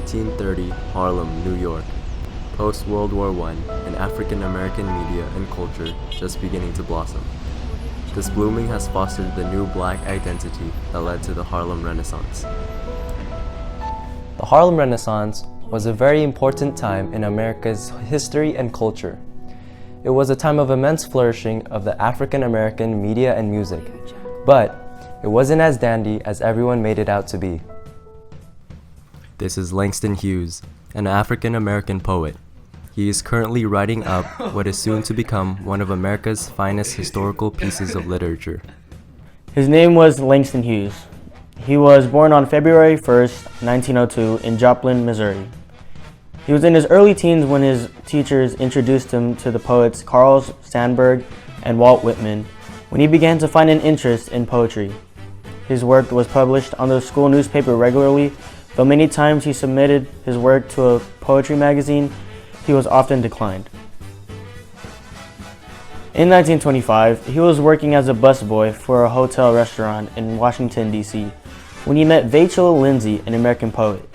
1930 Harlem, New York. Post-World War I, and African-American media and culture just beginning to blossom. This blooming has fostered the new black identity that led to the Harlem Renaissance. The Harlem Renaissance was a very important time in America's history and culture. It was a time of immense flourishing of the African-American media and music, but it wasn't as dandy as everyone made it out to be. This is Langston Hughes, an African-American poet. He is currently writing up what is soon to become one of America's finest historical pieces of literature. His name was Langston Hughes. He was born on February 1st, 1902 in Joplin, Missouri. He was in his early teens when his teachers introduced him to the poets Carl Sandburg and Walt Whitman, when he began to find an interest in poetry. His work was published on the school newspaper regularly, though many times he submitted his work to a poetry magazine, he was often declined. In 1925, he was working as a busboy for a hotel restaurant in Washington, D.C., when he met Vachel Lindsay, an American poet.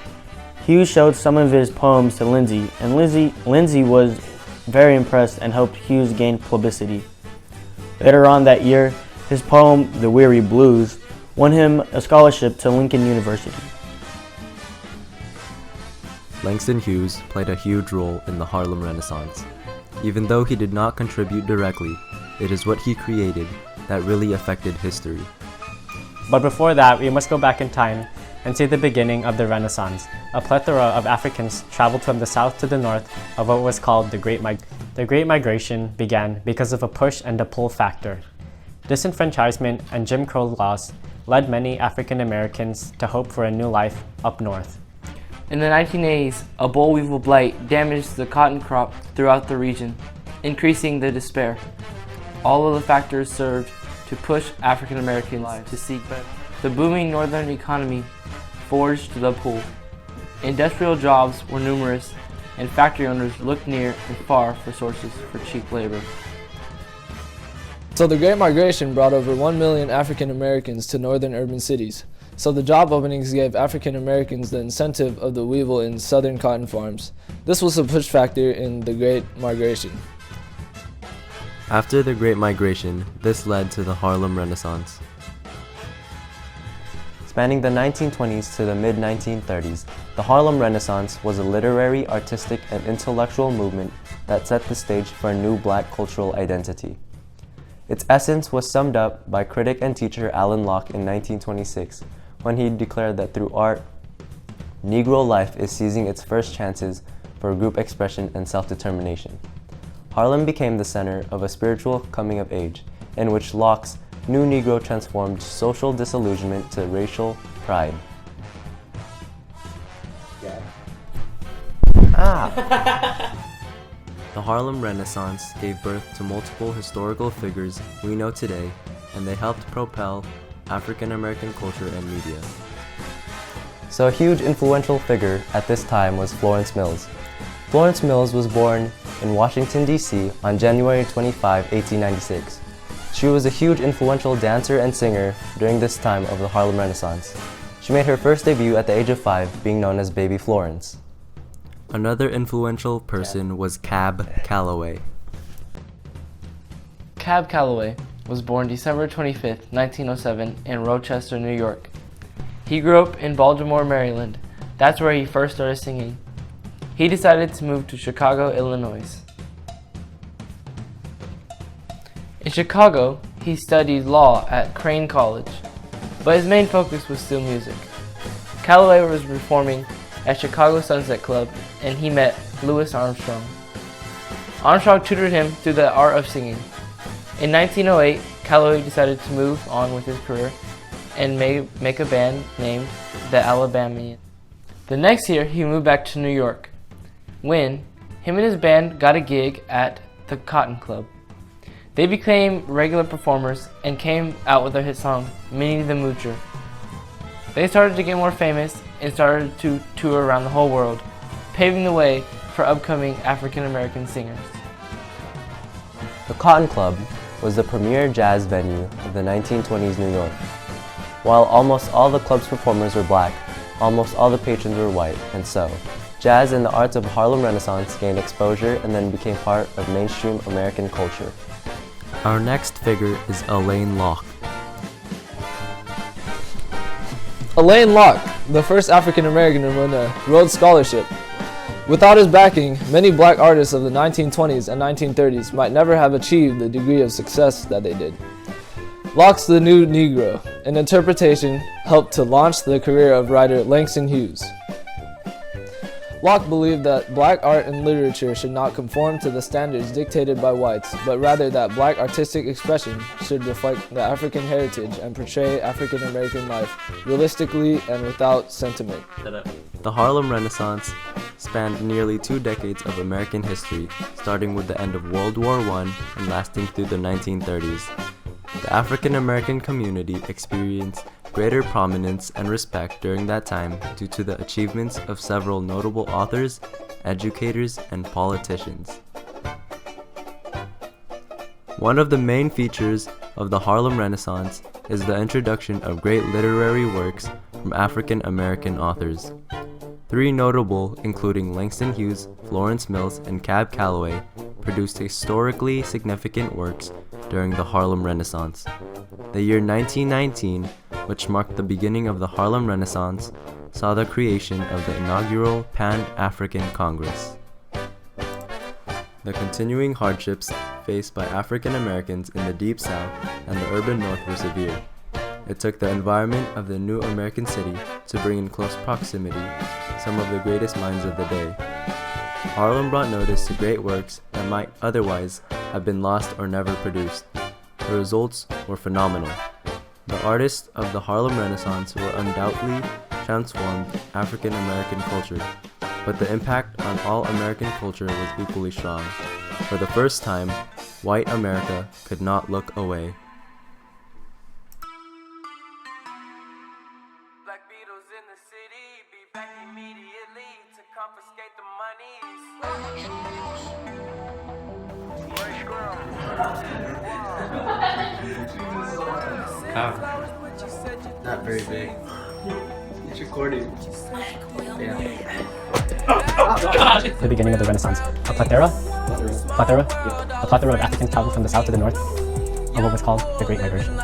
Hughes showed some of his poems to Lindsay, and Lindsay was very impressed and helped Hughes gain publicity. Later on that year, his poem, The Weary Blues, won him a scholarship to Lincoln University. Langston Hughes played a huge role in the Harlem Renaissance. Even though he did not contribute directly, it is what he created that really affected history. But before that, we must go back in time and see the beginning of the Renaissance. A plethora of Africans traveled from the south to the north of what was called the Great Migration. The Great Migration began because of a push and a pull factor. Disenfranchisement and Jim Crow laws led many African Americans to hope for a new life up north. In the 1980s, a boll weevil blight damaged the cotton crop throughout the region, increasing the despair. All of the factors served to push African Americans to seek better. The booming northern economy forged the pull. Industrial jobs were numerous, and factory owners looked near and far for sources for cheap labor. So the Great Migration brought over 1 million African Americans to northern urban cities. So the job openings gave African Americans the incentive of the weevil in southern cotton farms. This was a push factor in the Great Migration. After the Great Migration, this led to the Harlem Renaissance. Spanning the 1920s to the mid-1930s, the Harlem Renaissance was a literary, artistic, and intellectual movement that set the stage for a new black cultural identity. Its essence was summed up by critic and teacher Alan Locke in 1926, when he declared that through art, Negro life is seizing its first chances for group expression and self-determination. Harlem became the center of a spiritual coming of age, in which Locke's new Negro transformed social disillusionment to racial pride. The Harlem Renaissance gave birth to multiple historical figures we know today, and they helped propel African American culture and media. So a huge influential figure at this time was Florence Mills. Florence Mills was born in Washington, D.C. on January 25, 1896. She was a huge influential dancer and singer during this time of the Harlem Renaissance. She made her first debut at the age of 5, being known as Baby Florence. Another influential person was Cab Calloway. Cab Calloway was born December 25, 1907 in Rochester, New York. He grew up in Baltimore, Maryland. That's where he first started singing. He decided to move to Chicago, Illinois. In Chicago, he studied law at Crane College, but his main focus was still music. Calloway was performing at Chicago Sunset Club, and he met Louis Armstrong. Armstrong tutored him through the art of singing. In 1908, Calloway decided to move on with his career and make a band named the Alabamians. The next year, he moved back to New York, when him and his band got a gig at the Cotton Club. They became regular performers and came out with their hit song, Minnie the Moocher. They started to get more famous and started to tour around the whole world, paving the way for upcoming African American singers. The Cotton Club was the premier jazz venue of the 1920s New York. While almost all the club's performers were black, almost all the patrons were white, and so, jazz and the arts of Harlem Renaissance gained exposure and then became part of mainstream American culture. Our next figure is Alain Locke. Alain Locke, the first African American to win a Rhodes Scholarship. Without his backing, many black artists of the 1920s and 1930s might never have achieved the degree of success that they did. Locke's The New Negro, an interpretation, helped to launch the career of writer Langston Hughes. Locke believed that black art and literature should not conform to the standards dictated by whites, but rather that black artistic expression should reflect the African heritage and portray African American life realistically and without sentiment. The Harlem Renaissance spanned nearly 2 decades of American history, starting with the end of World War I and lasting through the 1930s. The African American community experienced greater prominence and respect during that time due to the achievements of several notable authors, educators, and politicians. One of the main features of the Harlem Renaissance is the introduction of great literary works from African American authors. 3 notable, including Langston Hughes, Florence Mills, and Cab Calloway, produced historically significant works during the Harlem Renaissance. The year 1919, which marked the beginning of the Harlem Renaissance, saw the creation of the inaugural Pan-African Congress. The continuing hardships faced by African Americans in the Deep South and the urban North were severe. It took the environment of the new American city to bring in close proximity some of the greatest minds of the day. Harlem brought notice to great works that might otherwise have been lost or never produced. The results were phenomenal. The artists of the Harlem Renaissance were undoubtedly transformed African American culture, but the impact on all American culture was equally strong. For the first time, white America could not look away. Not very big. It's recording. The beginning of the Renaissance. A plethora of Africans traveled from the south to the north of what was called the Great Migration.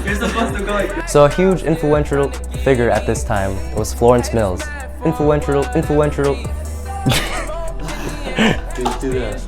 You're supposed to go like this. So a huge influential figure at this time was Florence Mills. Influential. Do that.